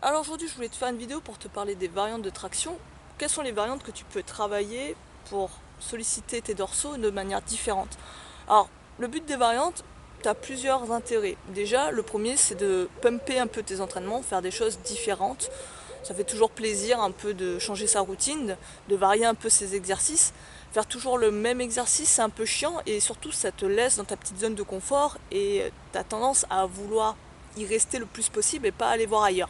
Alors aujourd'hui, je voulais te faire une vidéo pour te parler des variantes de traction. Quelles sont les variantes que tu peux travailler pour solliciter tes dorsaux de manière différente? Alors, le but des variantes, tu as plusieurs intérêts. Déjà, le premier, c'est de pumper un peu tes entraînements, faire des choses différentes. Ça fait toujours plaisir un peu de changer sa routine, de varier un peu ses exercices. Faire toujours le même exercice, c'est un peu chiant et surtout, ça te laisse dans ta petite zone de confort et tu as tendance à vouloir y rester le plus possible et pas aller voir ailleurs.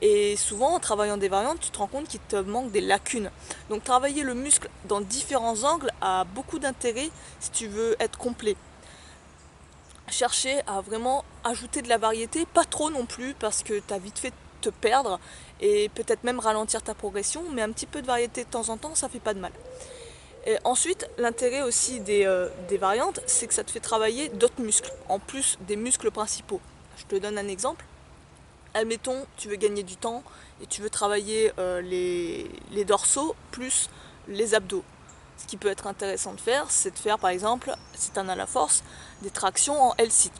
Et souvent, en travaillant des variantes, tu te rends compte qu'il te manque des lacunes. Donc travailler le muscle dans différents angles a beaucoup d'intérêt si tu veux être complet. Chercher à vraiment ajouter de la variété, pas trop non plus parce que tu as vite fait de te perdre et peut-être même ralentir ta progression, mais un petit peu de variété de temps en temps, ça fait pas de mal. Et ensuite, l'intérêt aussi des variantes, c'est que ça te fait travailler d'autres muscles, en plus des muscles principaux. Je te donne un exemple. Admettons, tu veux gagner du temps et tu veux travailler les dorsaux plus les abdos. Ce qui peut être intéressant de faire, c'est de faire par exemple, si tu en as la force, des tractions en L-sit.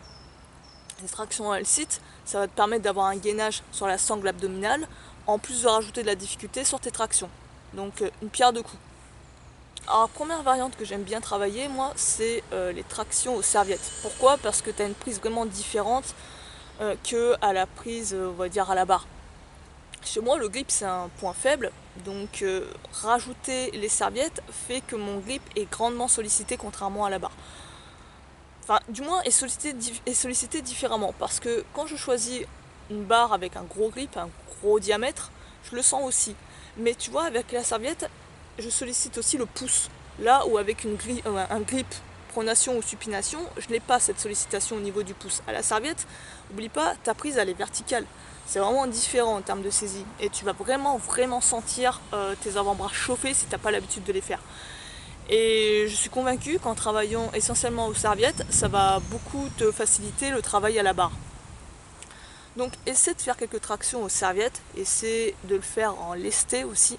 Les tractions en L-sit, ça va te permettre d'avoir un gainage sur la sangle abdominale, en plus de rajouter de la difficulté sur tes tractions. Donc une pierre deux coups. Alors la première variante que j'aime bien travailler, moi, c'est les tractions aux serviettes. Pourquoi? Parce que tu as une prise vraiment différente que à la prise, on va dire, à la barre. Chez moi, le grip, c'est un point faible, donc rajouter les serviettes fait que mon grip est grandement sollicité contrairement à la barre. Enfin, du moins, est sollicité différemment, parce que quand je choisis une barre avec un gros grip, un gros diamètre, je le sens aussi. Mais tu vois, avec la serviette, je sollicite aussi le pouce. Là où avec un grip pronation ou supination, je n'ai pas cette sollicitation au niveau du pouce. À la serviette, n'oublie pas, ta prise elle est verticale. C'est vraiment différent en termes de saisie. Et tu vas vraiment sentir tes avant-bras chauffer si tu n'as pas l'habitude de les faire. Et je suis convaincue qu'en travaillant essentiellement aux serviettes, ça va beaucoup te faciliter le travail à la barre. Donc essaie de faire quelques tractions aux serviettes, essaie de le faire en lesté aussi.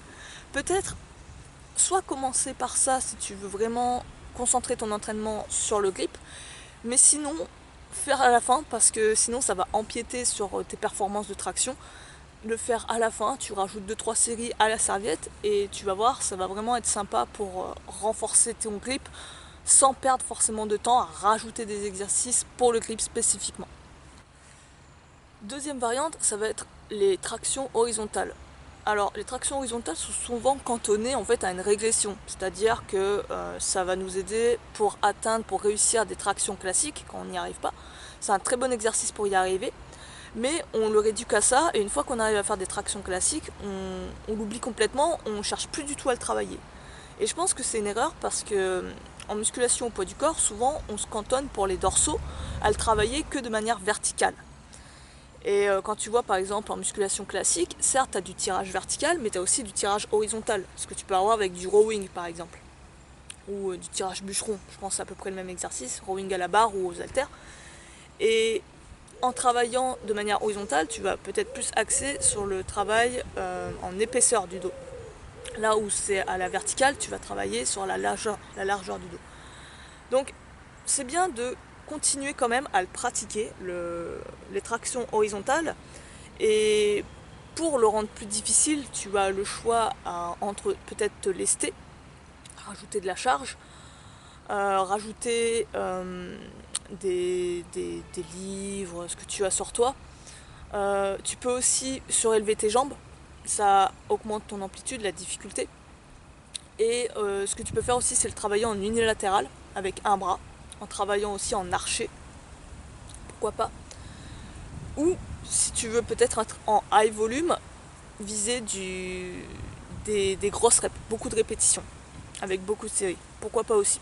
Peut-être soit commencer par ça si tu veux vraiment concentrer ton entraînement sur le grip, mais sinon faire à la fin parce que sinon ça va empiéter sur tes performances de traction. Le faire à la fin, tu rajoutes 2-3 séries à la serviette et tu vas voir, ça va vraiment être sympa pour renforcer ton grip sans perdre forcément de temps à rajouter des exercices pour le grip spécifiquement. Deuxième variante, ça va être les tractions horizontales. Alors les tractions horizontales sont souvent cantonnées en fait à une régression, c'est-à-dire que ça va nous aider pour réussir des tractions classiques quand on n'y arrive pas. C'est un très bon exercice pour y arriver, mais on le réduit qu'à ça et une fois qu'on arrive à faire des tractions classiques, on l'oublie complètement, on ne cherche plus du tout à le travailler. Et je pense que c'est une erreur parce que en musculation au poids du corps, souvent on se cantonne pour les dorsaux à le travailler que de manière verticale. Et quand tu vois par exemple en musculation classique, certes tu as du tirage vertical, mais tu as aussi du tirage horizontal, ce que tu peux avoir avec du rowing par exemple, ou du tirage bûcheron, je pense que c'est à peu près le même exercice, rowing à la barre ou aux haltères. Et en travaillant de manière horizontale, tu vas peut-être plus axer sur le travail en épaisseur du dos. Là où c'est à la verticale, tu vas travailler sur la largeur du dos. Donc c'est bien de continuer quand même à le pratiquer, les tractions horizontales. Et pour le rendre plus difficile, tu as le choix entre peut-être te lester, rajouter de la charge, rajouter des livres, ce que tu as sur toi. Tu peux aussi surélever tes jambes, ça augmente ton amplitude, la difficulté. Et ce que tu peux faire aussi, c'est le travailler en unilatéral avec un bras, en travaillant aussi en archer, pourquoi pas. Ou si tu veux peut-être être en high volume, viser des grosses reps, beaucoup de répétitions, avec beaucoup de séries, pourquoi pas aussi.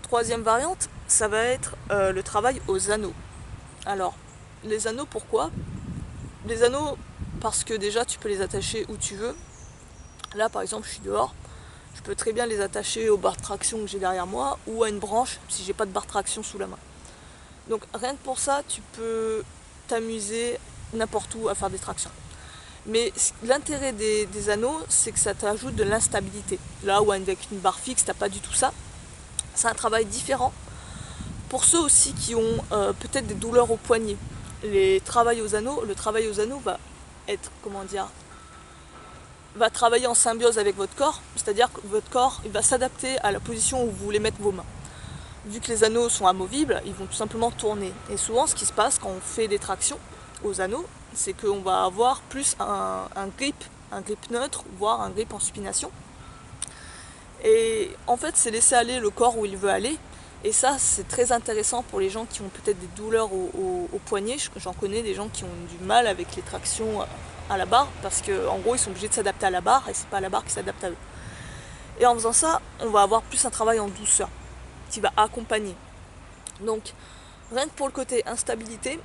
Troisième variante, ça va être le travail aux anneaux. Alors, les anneaux, pourquoi? Les anneaux, parce que déjà tu peux les attacher où tu veux. Là par exemple, je suis dehors, je peux très bien les attacher au bar de traction que j'ai derrière moi ou à une branche si j'ai pas de barre de traction sous la main. Donc rien que pour ça, tu peux t'amuser n'importe où à faire des tractions. Mais l'intérêt des anneaux, c'est que ça t'ajoute de l'instabilité. Là où avec une barre fixe, t'as pas du tout ça. C'est un travail différent. Pour ceux aussi qui ont peut-être des douleurs au poignet, le travail aux anneaux va être, comment dire, va travailler en symbiose avec votre corps, c'est-à-dire que votre corps il va s'adapter à la position où vous voulez mettre vos mains. Vu que les anneaux sont amovibles, ils vont tout simplement tourner. Et souvent, ce qui se passe quand on fait des tractions aux anneaux, c'est qu'on va avoir plus un grip neutre, voire un grip en supination. Et en fait, c'est laisser aller le corps où il veut aller. Et ça, c'est très intéressant pour les gens qui ont peut-être des douleurs au poignet. J'en connais des gens qui ont du mal avec les tractions à la barre, parce qu'en gros, ils sont obligés de s'adapter à la barre, et c'est pas la barre qui s'adapte à eux. Et en faisant ça, on va avoir plus un travail en douceur, qui va accompagner. Donc, rien que pour le côté instabilité,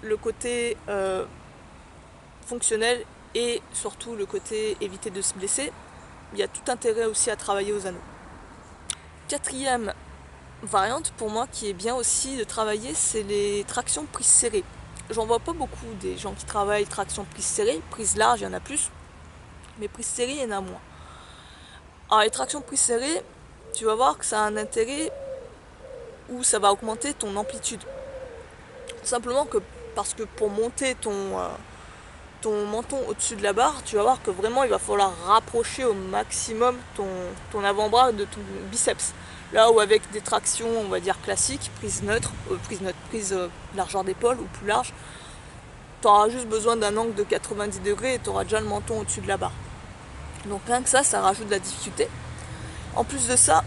le côté fonctionnel et surtout le côté éviter de se blesser, il y a tout intérêt aussi à travailler aux anneaux. Quatrième variante pour moi qui est bien aussi de travailler, c'est les tractions prises serrées. J'en vois pas beaucoup des gens qui travaillent traction prise serrée, prise large il y en a plus, mais prise serrée il y en a moins. Alors les tractions prise serrée, tu vas voir que ça a un intérêt où ça va augmenter ton amplitude. Simplement que parce que pour monter ton menton au-dessus de la barre, tu vas voir que vraiment il va falloir rapprocher au maximum ton avant-bras de ton biceps. Là où avec des tractions, on va dire classiques, prise largeur d'épaule ou plus large, tu auras juste besoin d'un angle de 90 degrés et tu auras déjà le menton au-dessus de la barre. Donc rien que ça rajoute de la difficulté. En plus de ça,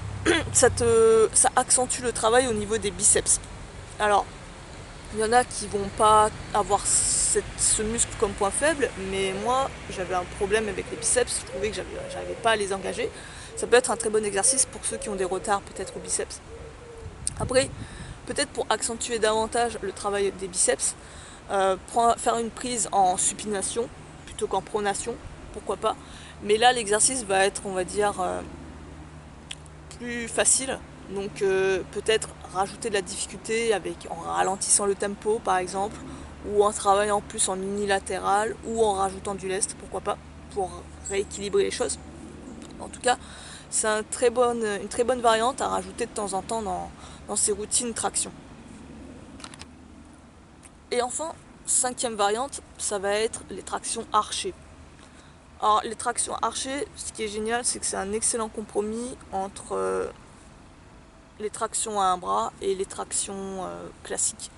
ça accentue le travail au niveau des biceps. Alors, il y en a qui vont pas avoir ce muscle comme point faible, mais moi j'avais un problème avec les biceps, je trouvais que j'arrivais pas à les engager. Ça peut être un très bon exercice pour ceux qui ont des retards peut-être au biceps. Après, peut-être pour accentuer davantage le travail des biceps, faire une prise en supination plutôt qu'en pronation, pourquoi pas. Mais là l'exercice va être, on va dire, plus facile. Donc peut-être rajouter de la difficulté en ralentissant le tempo par exemple, ou en travaillant plus en unilatéral, ou en rajoutant du lest, pourquoi pas, pour rééquilibrer les choses. En tout cas, c'est une très bonne variante à rajouter de temps en temps dans ces routines traction. Et enfin, cinquième variante, ça va être les tractions archées. Alors les tractions archées, ce qui est génial, c'est que c'est un excellent compromis entre les tractions à un bras et les tractions classiques.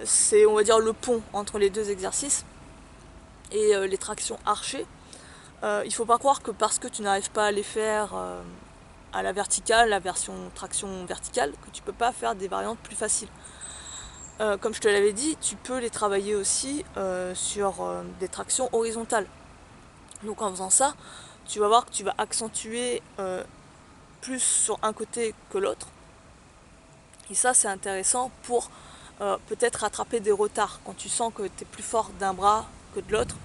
C'est, on va dire, le pont entre les deux exercices. Et les tractions archées, il ne faut pas croire que parce que tu n'arrives pas à les faire à la verticale, la version traction verticale, que tu ne peux pas faire des variantes plus faciles. Comme je te l'avais dit, tu peux les travailler aussi sur des tractions horizontales. Donc en faisant ça, tu vas voir que tu vas accentuer plus sur un côté que l'autre. Et ça, c'est intéressant pour peut-être rattraper des retards. Quand tu sens que tu es plus fort d'un bras que de l'autre,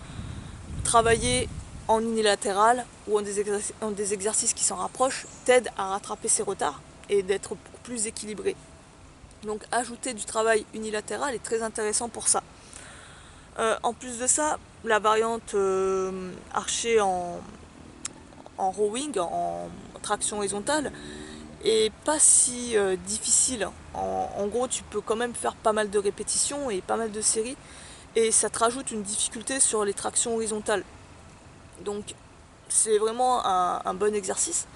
travailler en unilatéral ou en des exercices qui s'en rapprochent t'aide à rattraper ces retards et d'être beaucoup plus équilibré. Donc ajouter du travail unilatéral est très intéressant pour ça. En plus de ça, la variante archer en rowing, en traction horizontale, est pas si difficile. En gros, tu peux quand même faire pas mal de répétitions et pas mal de séries, et ça te rajoute une difficulté sur les tractions horizontales. Donc c'est vraiment un bon exercice.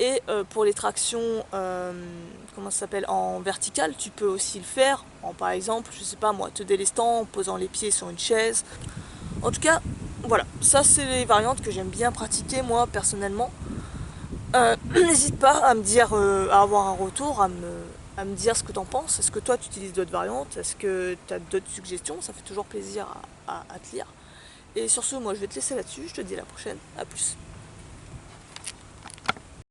Et pour les tractions en verticale, tu peux aussi le faire en, par exemple, je sais pas moi, te délestant, en posant les pieds sur une chaise. En tout cas, voilà, ça c'est les variantes que j'aime bien pratiquer moi personnellement. N'hésite pas à me dire, à avoir un retour, à me dire ce que t'en penses. Est-ce que toi tu utilises d'autres variantes? Est-ce que tu as d'autres suggestions? Ça fait toujours plaisir à te lire. Et sur ce, moi je vais te laisser là-dessus, je te dis à la prochaine, à plus.